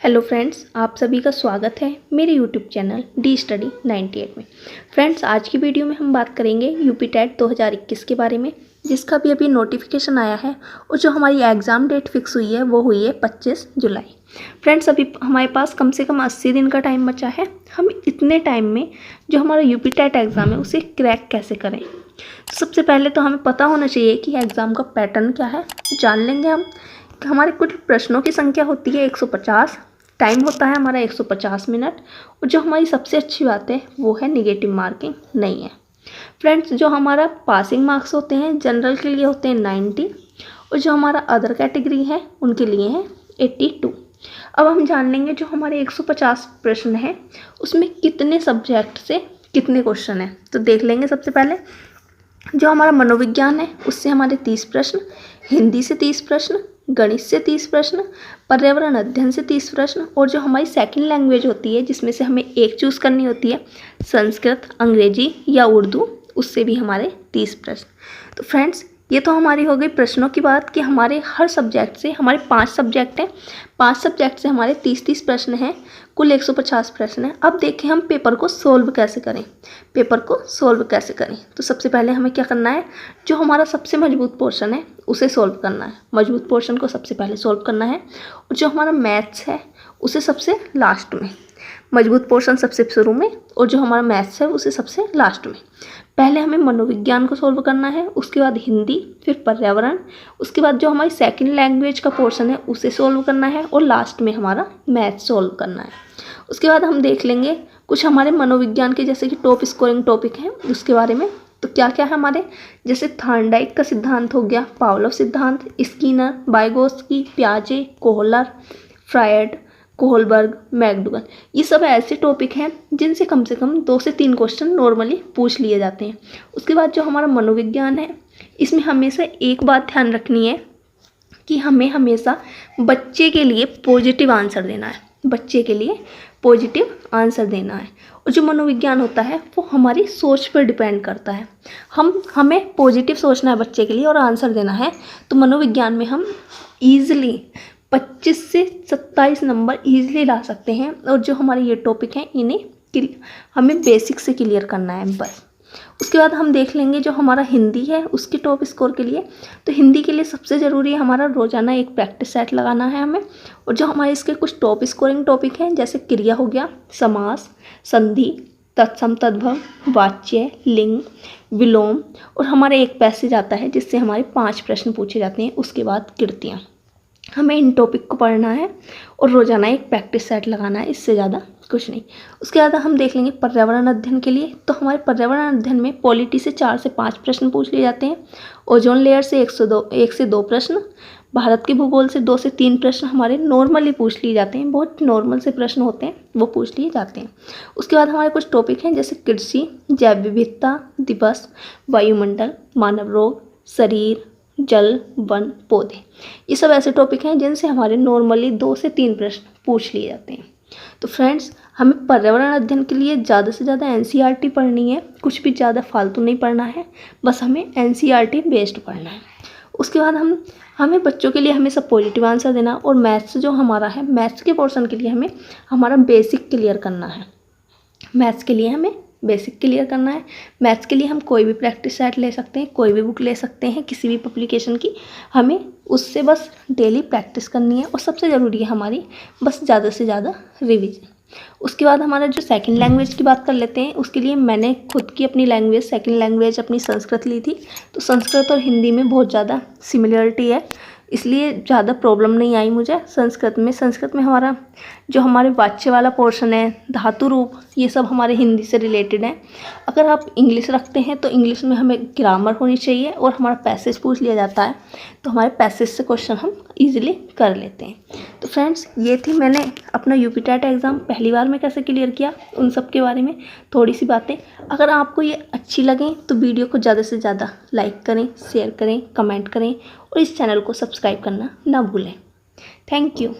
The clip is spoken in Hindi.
हेलो फ्रेंड्स, आप सभी का स्वागत है मेरे यूट्यूब चैनल डी स्टडी 98 में। फ्रेंड्स, आज की वीडियो में हम बात करेंगे यूपी टेट 2021 के बारे में, जिसका भी अभी नोटिफिकेशन आया है और जो हमारी एग्ज़ाम डेट फिक्स हुई है वो हुई है 25 जुलाई। फ्रेंड्स, अभी हमारे पास कम से कम 80 दिन का टाइम बचा है। हम इतने टाइम में जो हमारा यूपी टेट एग्ज़ाम है उसे क्रैक कैसे करें। तो सबसे पहले तो हमें पता होना चाहिए कि एग्ज़ाम का पैटर्न क्या है। तो जान लेंगे हम कि हमारे कुल प्रश्नों की संख्या होती है 150, टाइम होता है हमारा 150 मिनट, और जो हमारी सबसे अच्छी बात है वो है नेगेटिव मार्किंग नहीं है। फ्रेंड्स, जो हमारा पासिंग मार्क्स होते हैं जनरल के लिए होते हैं 90, और जो हमारा अदर कैटेगरी है उनके लिए है 82। अब हम जान लेंगे जो हमारे 150 प्रश्न हैं उसमें कितने सब्जेक्ट से कितने क्वेश्चन हैं। तो देख लेंगे। सबसे पहले जो हमारा मनोविज्ञान है उससे हमारे 30 प्रश्न, हिंदी से 30 प्रश्न, गणित से 30 प्रश्न, पर्यावरण अध्ययन से 30 प्रश्न, और जो हमारी सेकंड लैंग्वेज होती है जिसमें से हमें एक चूज़ करनी होती है, संस्कृत, अंग्रेजी या उर्दू, उससे भी हमारे 30 प्रश्न। तो फ्रेंड्स, ये तो हमारी हो गई प्रश्नों की बात कि हमारे हर सब्जेक्ट से, हमारे 5 सब्जेक्ट हैं, 5 सब्जेक्ट से हमारे 30-30 प्रश्न हैं, कुल 150 प्रश्न हैं। अब देखें हम पेपर को सोल्व कैसे करें। तो सबसे पहले हमें क्या करना है, जो हमारा सबसे मजबूत पोर्शन है उसे सोल्व करना है। मजबूत पोर्शन को सबसे पहले सोल्व करना है, और जो हमारा मैथ्स है उसे सबसे लास्ट में। मजबूत पोर्शन सबसे शुरू में और जो हमारा मैथ्स है उसे सबसे लास्ट में। पहले हमें मनोविज्ञान को सोल्व करना है, उसके बाद हिंदी, फिर पर्यावरण, उसके बाद जो हमारी सेकंड लैंग्वेज का पोर्शन है उसे सोल्व करना है, और लास्ट में हमारा मैथ्स सोल्व करना है। उसके बाद हम देख लेंगे कुछ हमारे मनोविज्ञान के जैसे कि टॉप स्कोरिंग टॉपिक हैं उसके बारे में। तो क्या क्या है हमारे, जैसे थॉर्नडाइक का सिद्धांत हो गया, पावलोव सिद्धांत, स्किनर, वाइगोत्स्की, पियाजे, कोहलर, फ्रायड, कोहलबर्ग, मैकडूगल। ये सब ऐसे टॉपिक हैं जिनसे कम से कम 2 से 3 क्वेश्चन नॉर्मली पूछ लिए जाते हैं। उसके बाद जो हमारा मनोविज्ञान है इसमें हमेशा एक बात ध्यान रखनी है कि हमें हमेशा बच्चे के लिए पॉजिटिव आंसर देना है। और जो मनोविज्ञान होता है वो हमारी सोच पर डिपेंड करता है। हमें पॉजिटिव सोचना है बच्चे के लिए और आंसर देना है। तो मनोविज्ञान में हम ईजिली 25 से 27 नंबर ईजिली ला सकते हैं। और जो हमारे ये टॉपिक हैं इन्हें हमें बेसिक से क्लियर करना है बस। उसके बाद हम देख लेंगे जो हमारा हिंदी है उसके टॉप स्कोर के लिए। तो हिंदी के लिए सबसे ज़रूरी है हमारा रोज़ाना एक प्रैक्टिस सेट लगाना है हमें। और जो हमारे इसके कुछ टॉप स्कोरिंग टॉपिक हैं जैसे क्रिया हो गया, समास, संधि, तत्सम तद्भव, वाच्य, लिंग, विलोम, और हमारे एक पैसेज आता है जिससे हमारे 5 प्रश्न पूछे जाते हैं। उसके बाद कृतियाँ। हमें इन टॉपिक को पढ़ना है और रोज़ाना एक प्रैक्टिस सेट लगाना है, इससे ज़्यादा कुछ नहीं। उसके बाद हम देख लेंगे पर्यावरण अध्ययन के लिए। तो हमारे पर्यावरण अध्ययन में पॉलिटी से 4 से 5 प्रश्न पूछ लिए जाते हैं, ओजोन लेयर से 1 से 2 प्रश्न, भारत के भूगोल से 2 से 3 प्रश्न हमारे नॉर्मली पूछ लिए जाते हैं, बहुत नॉर्मल से प्रश्न होते हैं वो पूछ लिए जाते हैं। उसके बाद हमारे कुछ टॉपिक हैं जैसे कृषि, जैव विविधता दिवस, वायुमंडल, मानव रोग, शरीर, जल, वन, पौधे। ये सब ऐसे टॉपिक हैं जिनसे हमारे नॉर्मली 2 से 3 प्रश्न पूछ लिए जाते हैं। तो फ्रेंड्स, हमें पर्यावरण अध्ययन के लिए ज़्यादा से ज़्यादा एनसीईआरटी पढ़नी है, कुछ भी ज़्यादा फालतू नहीं पढ़ना है, बस हमें एनसीईआरटी बेस्ड पढ़ना है। उसके बाद हमें बच्चों के लिए हमेशा पॉजिटिव आंसर देना, और मैथ्स जो हमारा है, मैथ्स के पोर्शन के लिए हमें हमारा बेसिक क्लियर करना है। मैथ्स के लिए हम कोई भी प्रैक्टिस सेट ले सकते हैं, कोई भी बुक ले सकते हैं किसी भी पब्लिकेशन की। हमें उससे बस डेली प्रैक्टिस करनी है, और सबसे ज़रूरी है हमारी बस ज़्यादा से ज़्यादा रिवीजन। उसके बाद हमारा जो सेकंड लैंग्वेज की बात कर लेते हैं। उसके लिए मैंने खुद की अपनी लैंग्वेज, सेकंड लैंग्वेज अपनी संस्कृत ली थी। तो संस्कृत और हिंदी में बहुत ज़्यादा सिमिलरिटी है, इसलिए ज़्यादा प्रॉब्लम नहीं आई मुझे संस्कृत में हमारा जो हमारे वाच्य वाला पोर्शन है, धातु रूप, ये सब हमारे हिंदी से रिलेटेड है। अगर आप इंग्लिश रखते हैं तो इंग्लिश में हमें ग्रामर होनी चाहिए, और हमारा पैसेज पूछ लिया जाता है तो हमारे पैसेज से क्वेश्चन हम इजीली कर लेते हैं। तो फ्रेंड्स, ये थी मैंने अपना यूपी टेट एग्ज़ाम पहली बार में कैसे क्लियर किया, उन सब के बारे में थोड़ी सी बातें। अगर आपको ये अच्छी लगें तो वीडियो को ज़्यादा से ज़्यादा लाइक करें, शेयर करें, कमेंट करें, और इस चैनल को सब्सक्राइब करना ना भूलें। Thank you.